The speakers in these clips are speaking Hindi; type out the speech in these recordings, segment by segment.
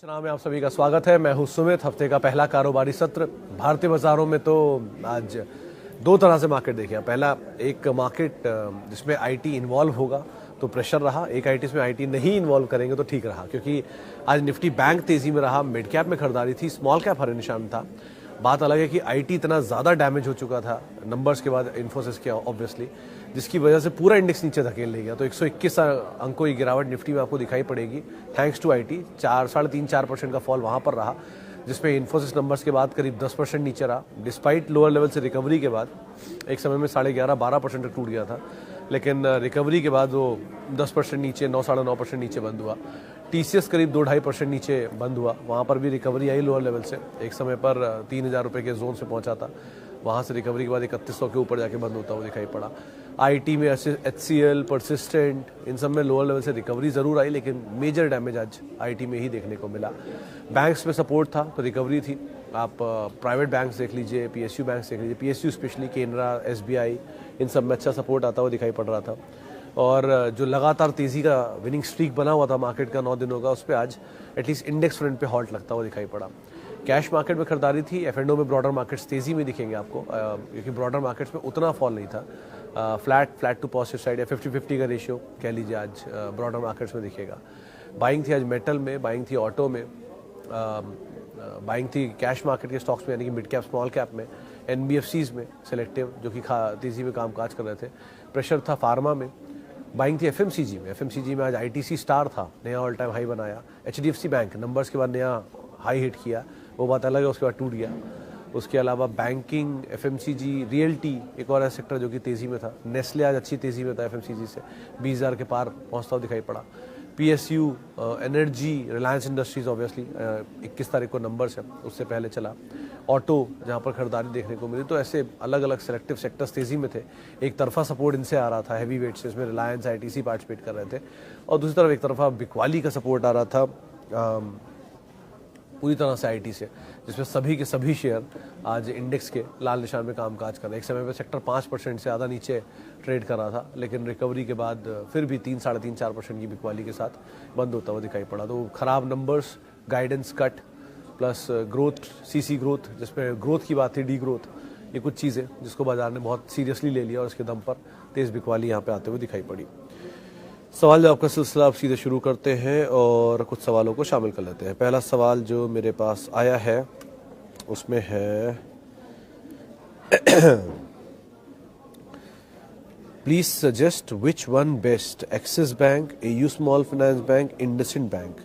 चुनाव में आप सभी का स्वागत है। मैं हूं सुमित। हफ्ते का पहला कारोबारी सत्र भारतीय बाजारों में तो आज दो तरह से मार्केट देखे। पहला एक मार्केट जिसमें आईटी इन्वॉल्व होगा तो प्रेशर रहा, एक आईटी इसमें आईटी नहीं इन्वॉल्व करेंगे तो ठीक रहा, क्योंकि आज निफ्टी बैंक तेजी में रहा, मिड कैप में खरीदारी थी, स्मॉल कैप हरे निशान था। बात अलग है कि आईटी इतना ज़्यादा डैमेज हो चुका था नंबर्स के बाद, इन्फोसिस के ऑब्वियसली, जिसकी वजह से पूरा इंडेक्स नीचे धकेल ले गया। तो 121 अंकों की गिरावट निफ्टी में आपको दिखाई पड़ेगी थैंक्स टू आईटी। 4.5-4% का फॉल वहाँ पर रहा, जिसमें इन्फोसिस नंबर्स के बाद करीब 10% नीचे रहा। डिस्पाइट लोअर लेवल से रिकवरी के बाद एक समय में 11.5-12% तक टूट गया था, लेकिन रिकवरी के बाद वो 10% नीचे, 9-9.5% नीचे बंद हुआ। टीसीएस करीब 2-2.5% नीचे बंद हुआ, वहाँ पर भी रिकवरी आई लोअर लेवल से। एक समय पर 3,000 रुपये के जोन से पहुँचा था, वहाँ से रिकवरी के बाद 3100 के ऊपर जाके बंद होता हुआ दिखाई पड़ा। आईटी में एचसीएल, परसिस्टेंट, इन सब में लोअर लेवल से रिकवरी ज़रूर आई, लेकिन मेजर डैमेज आज आईटी में ही देखने को मिला। बैंक्स में सपोर्ट था तो रिकवरी थी। आप प्राइवेट बैंक्स देख लीजिए, पीएसयू बैंक्स देख लीजिए, पीएसयू स्पेशली केनरा, एसबीआई, इन सब में अच्छा सपोर्ट आता हुआ दिखाई पड़ रहा था। और जो लगातार तेज़ी का विनिंग स्ट्रीक बना हुआ था मार्केट का 9 दिनों का, उस पर आज एटलीस्ट इंडेक्स फ्रंट पे हॉल्ट लगता हुआ दिखाई पड़ा। कैश मार्केट में खरीदारी थी। एफ&ओ में ब्रॉडर मार्केट्स तेज़ी में दिखेंगे आपको, क्योंकि ब्रॉडर मार्केट्स में उतना फॉल नहीं था। फ्लैट टू पॉजिटिव साइड या 50-50 का रेशियो कह लीजिए आज ब्रॉडर मार्केट्स में दिखेगा। बाइंग थी आज मेटल में, बाइंग थी ऑटो में, बाइंग थी कैश मार्केट के स्टॉक्स में, यानी कि मिड कैप स्मॉल कैप में, एनबीएफसीज में सिलेक्टिव जो कि तेज़ी में कामकाज कर रहे थे। प्रेशर था फार्मा में। बाइंग थी एफएमसीजी में। एफएमसीजी में आज आईटीसी स्टार था, नया ऑल टाइम हाई बनाया। एचडीएफसी बैंक नंबर्स के बाद नया हाई हिट किया, वो बात अलग है, उसके बाद टूट गया। उसके अलावा बैंकिंग, एफएमसीजी, रियल्टी एक और ऐसा सेक्टर जो कि तेज़ी में था। नेस्ले आज अच्छी तेज़ी में था एफएमसीजी से, 20,000 के पार पहुंचता हुआ दिखाई पड़ा। PSU, energy, Reliance industries obviously 21 तारीख को नंबर्स है, उससे पहले चला। ऑटो जहाँ पर खरीदारी देखने को मिली, तो ऐसे अलग अलग सेलेक्टिव सेक्टर्स तेज़ी में थे। एक तरफा सपोर्ट इनसे आ रहा था, हैवी वेट से, इसमें रिलायंस, आईटीसी पार्टिसिपेट कर रहे थे, और दूसरी तरफ एक तरफा बिकवाली का सपोर्ट आ रहा था पूरी तरह से आईटी से, जिसमें सभी के सभी शेयर आज इंडेक्स के लाल निशान में कामकाज कर रहे हैं। एक समय पर सेक्टर 5% से ज़्यादा नीचे ट्रेड कर रहा था, लेकिन रिकवरी के बाद फिर भी 3-3.5% की बिकवाली के साथ बंद होता हुआ दिखाई पड़ा। तो खराब numbers, guidance cut, plus growth, CC growth, जिसमें ग्रोथ की बात थी, डी ग्रोथ, ये कुछ चीज़ें जिसको बाजार ने बहुत सीरियसली ले लिया और इसके दम पर तेज़ बिकवाली यहाँ पे आते हुए दिखाई पड़ी। सवाल जवाब का सिलसिला आप सीधे शुरू करते हैं और कुछ सवालों को शामिल कर लेते हैं। पहला सवाल जो मेरे पास आया है उसमें है please suggest which one best, Axis bank, AU small finance bank, IndusInd bank,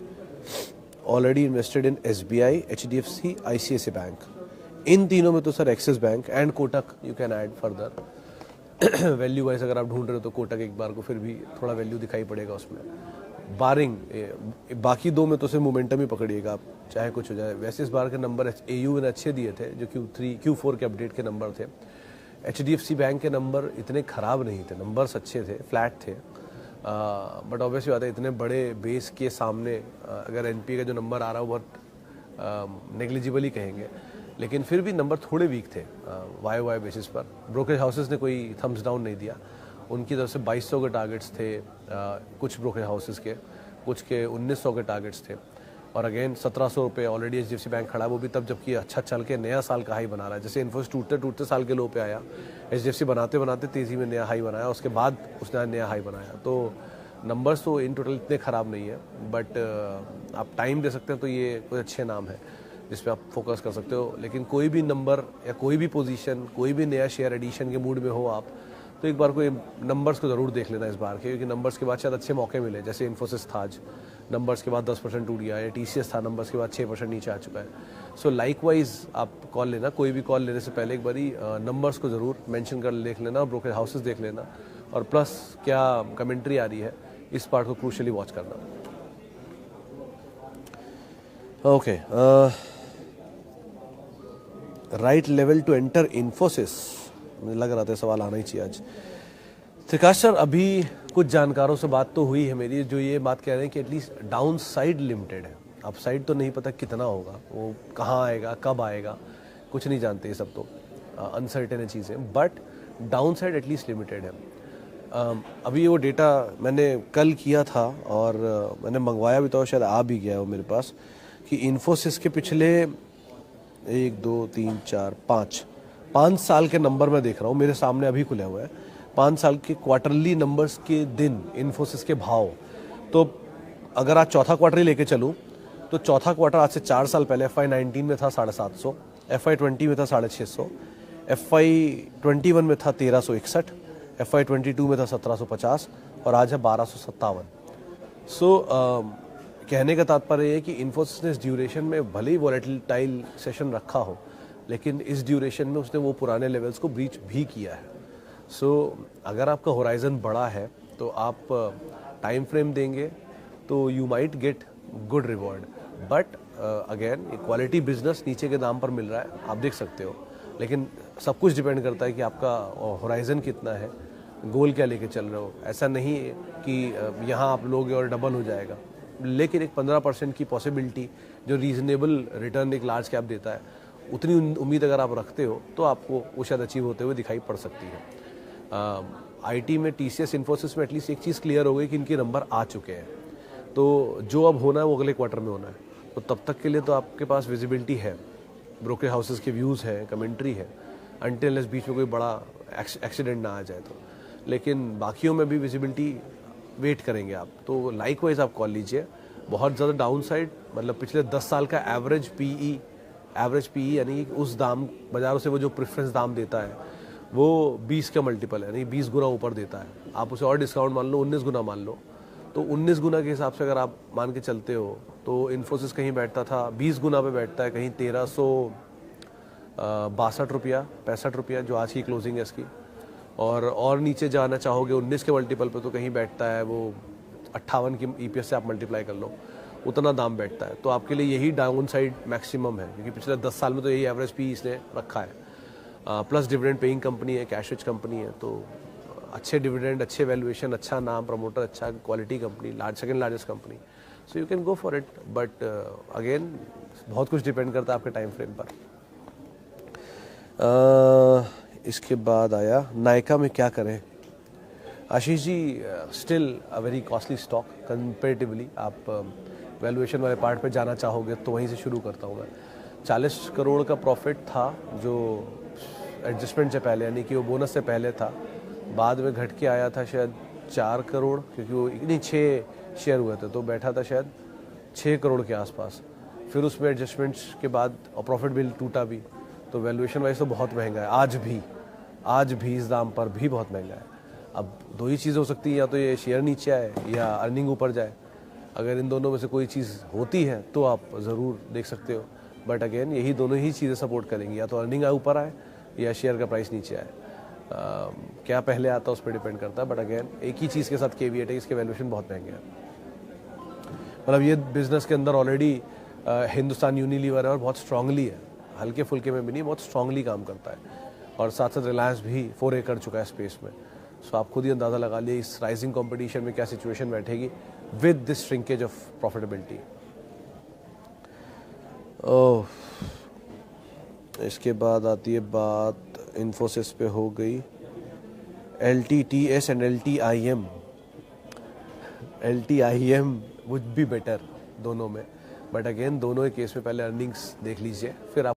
already invested in SBI, HDFC, ICICI bank. इन तीनों में तो sir Axis bank and Kotak you can add further. Value wise अगर आप ढूंढ रहे हो तो कोटक एक बार को फिर भी थोड़ा वैल्यू दिखाई पड़ेगा उसमें। बारिंग बाकी दो में तो सिर्फ मोमेंटम ही पकड़िएगा आप, चाहे कुछ हो जाए। वैसे इस बार के नंबर एयू ने अच्छे दिए थे, जो Q4 के अपडेट के नंबर थे। एचडीएफसी बैंक के नंबर इतने ख़राब नहीं थे, नंबर्स अच्छे थे, फ्लैट थे, बट ऑब्वियसली बात है इतने बड़े बेस के सामने अगर एनपीए का जो नंबर आ रहा है वो बहुत नेग्लिजिबल ही कहेंगे, लेकिन फिर भी नंबर थोड़े वीक थे वाई बेसिस पर। ब्रोकरेज हाउसेस ने कोई थम्स डाउन नहीं दिया, उनकी तरफ से 2200 के टारगेट्स थे, कुछ ब्रोकरेज हाउसेस के, कुछ के 1900 के टारगेट्स थे, और अगेन 1700 रुपये ऑलरेडी एचडीएफसी बैंक खड़ा है, वो भी तब जबकि अच्छा चल के नया साल का हाई बना रहा है। जैसे इन्फोसिस टूटते साल के लो पे आया, एचडीएफसी बनाते तेज़ी में नया हाई बनाया, उसके बाद उसने नया हाई बनाया। तो नंबर्स तो इन टोटल इतने ख़राब नहीं है, बट आप टाइम दे सकते हैं तो ये कोई अच्छे नाम है जिस पे आप फोकस कर सकते हो। लेकिन कोई भी नंबर या कोई भी पोजीशन, कोई भी नया शेयर एडिशन के मूड में हो आप, तो एक बार कोई नंबर्स को ज़रूर देख लेना इस बार के, क्योंकि नंबर्स के बाद शायद अच्छे मौके मिले। जैसे इन्फोसिस था आज, नंबर्स के बाद 10% टूट गया, या टीसीएस था, नंबर्स के बाद 6% नीचे आ चुका है। सो लाइकवाइज आप कॉल लेना, कोई भी कॉल लेने से पहले एक बारी नंबर्स को ज़रूर मेंशन कर देख लेना, ब्रोकरेज हाउसेस देख लेना, और प्लस क्या कमेंट्री आ रही है इस पार्ट को क्रूशली वॉच करना। Okay, right level to enter Infosys, मुझे लग रहा था सवाल आना ही चाहिए आज। त्रिकाश सर, अभी कुछ जानकारों से बात तो हुई है मेरी, जो ये बात कह रहे हैं कि एटलीस्ट डाउन साइड लिमिटेड है, अप साइड तो नहीं पता कितना होगा, वो कहाँ आएगा, कब आएगा, कुछ नहीं जानते, ये सब तो अनसर्टेन चीज़ें, but down side at least limited है। अभी वो डेटा मैंने कल किया था और मैंने मंगवाया भी था, शायद आ भी गया वो मेरे पास, कि इन्फोसिस के पिछले 1 2 3 4 5 साल के नंबर मैं देख रहा हूँ, मेरे सामने अभी खुले हुए हैं 5 साल के क्वार्टरली नंबर्स के दिन इन्फोसिस के भाव। तो अगर आज चौथा क्वार्टर ही लेके चलूँ तो चौथा क्वार्टर आज से 4 साल पहले FY19 में था 750, FY20 में था 650, FY21 में था 1361, FY22 में था 1750 और आज है 1257। कहने का तात्पर्य है कि इन्फोसिस ने इस ड्यूरेशन में भले ही वॉलेटाइल सेशन रखा हो, लेकिन इस ड्यूरेशन में उसने वो पुराने लेवल्स को ब्रीच भी किया है। अगर आपका होराइजन बड़ा है तो आप टाइम फ्रेम देंगे तो you might get good reward, but again quality business नीचे के दाम पर मिल रहा है, आप देख सकते हो। लेकिन सब कुछ डिपेंड करता है कि आपका होराइजन कितना है, गोल क्या लेके चल रहे हो। ऐसा नहीं है कि यहाँ आप लोगे और डबल हो जाएगा, लेकिन एक 15% की पॉसिबिलिटी जो रीजनेबल रिटर्न एक लार्ज कैप देता है, उतनी उम्मीद अगर आप रखते हो तो आपको वो शायद अचीव होते हुए दिखाई पड़ सकती है। आईटी में TCS इन्फोसिस में एटलीस्ट एक चीज़ क्लियर हो गई कि इनके नंबर आ चुके हैं, तो जो अब होना है वो अगले क्वार्टर में होना है। तो तब तक के लिए तो आपके पास विजिबिलिटी है, ब्रोकर हाउसेस के व्यूज़ हैं, कमेंट्री है, अनटिल अनलेस बीच में कोई बड़ा एक्सीडेंट ना आ जाए तो। लेकिन बाकियों में भी विजिबिलिटी वेट करेंगे आप, तो लाइकवाइज आप कॉल लीजिए। बहुत ज़्यादा डाउन साइड मतलब पिछले 10 साल का एवरेज पीई यानी उस दाम बाजारों से वो जो प्रेफरेंस दाम देता है वो 20 का मल्टीपल है, यानी 20 गुना ऊपर देता है। आप उसे और डिस्काउंट मान लो, 19 गुना मान लो, तो 19 गुना के हिसाब से अगर आप मान के चलते हो तो इन्फोसिस कहीं बैठता था 20 गुना पे बैठता है कहीं 1362 रुपया 65 रुपया जो आज की क्लोजिंग है इसकी। और नीचे जाना चाहोगे 19 के मल्टीपल पे तो कहीं बैठता है वो 58 की EPS से आप मल्टीप्लाई कर लो, उतना दाम बैठता है। तो आपके लिए यही डाउन साइड मैक्सिमम है, क्योंकि पिछले 10 साल में तो यही एवरेज पी इसने रखा है। प्लस डिविडेंड पेइंग कंपनी है, कैश रिच कंपनी है, तो अच्छे डिविडेंड, अच्छे वैल्यूएशन, अच्छा नाम, प्रमोटर, अच्छा quality company, second largest company, so you can go for it. But again बहुत कुछ डिपेंड करता है आपके टाइम फ्रेम पर। इसके बाद आया नायका में क्या करें। Ashish ji, still a very costly stock comparatively. आप वैल्यूएशन वाले पार्ट पे जाना चाहोगे तो वहीं से शुरू करता हूँ मैं। 40 करोड़ का प्रॉफिट था जो एडजस्टमेंट से पहले, यानी कि वो बोनस से पहले था, बाद में घट के आया था शायद 4 करोड़, क्योंकि वो नहीं 6 शेयर हुए थे तो बैठा था शायद 6 करोड़ के आसपास। फिर उसमें एडजस्टमेंट्स के बाद और प्रॉफिट बिल टूटा भी, तो वैल्यूएशन वाइज तो बहुत महंगा है आज भी इस दाम पर भी बहुत महंगा है। अब दो ही चीज़ हो सकती है, या तो ये शेयर नीचे आए या अर्निंग ऊपर जाए। अगर इन दोनों में से कोई चीज़ होती है तो आप ज़रूर देख सकते हो, बट अगेन यही दोनों ही चीज़ें सपोर्ट करेंगी, या तो अर्निंग ऊपर आए या शेयर का प्राइस नीचे आए। क्या पहले आता है उस पर डिपेंड करता है, बट अगेन एक ही चीज़ के साथ केवीएट है, इसके वैल्यूएशन बहुत महंगे हैं। मतलब ये बिजनेस के अंदर ऑलरेडी हिंदुस्तान यूनिलीवर है और बहुत स्ट्रांगली है, हल्के फुल्के में भी नहीं, बहुत स्ट्रांगली काम करता है। और साथ साथ रिलायंस भी फोरे कर चुका है स्पेस में। सो आप खुद ही अंदाज़ा लगा लिए इस राइजिंग कंपटीशन में क्या सिचुएशन बैठेगी with this shrinkage of profitability. Oh, इसके बाद आती है बात इन्फोसिस पे हो गई, LTTS and LTIM would be better दोनों में, बट अगेन दोनों के केस में पहले अर्निंग्स देख लीजिए, फिर आप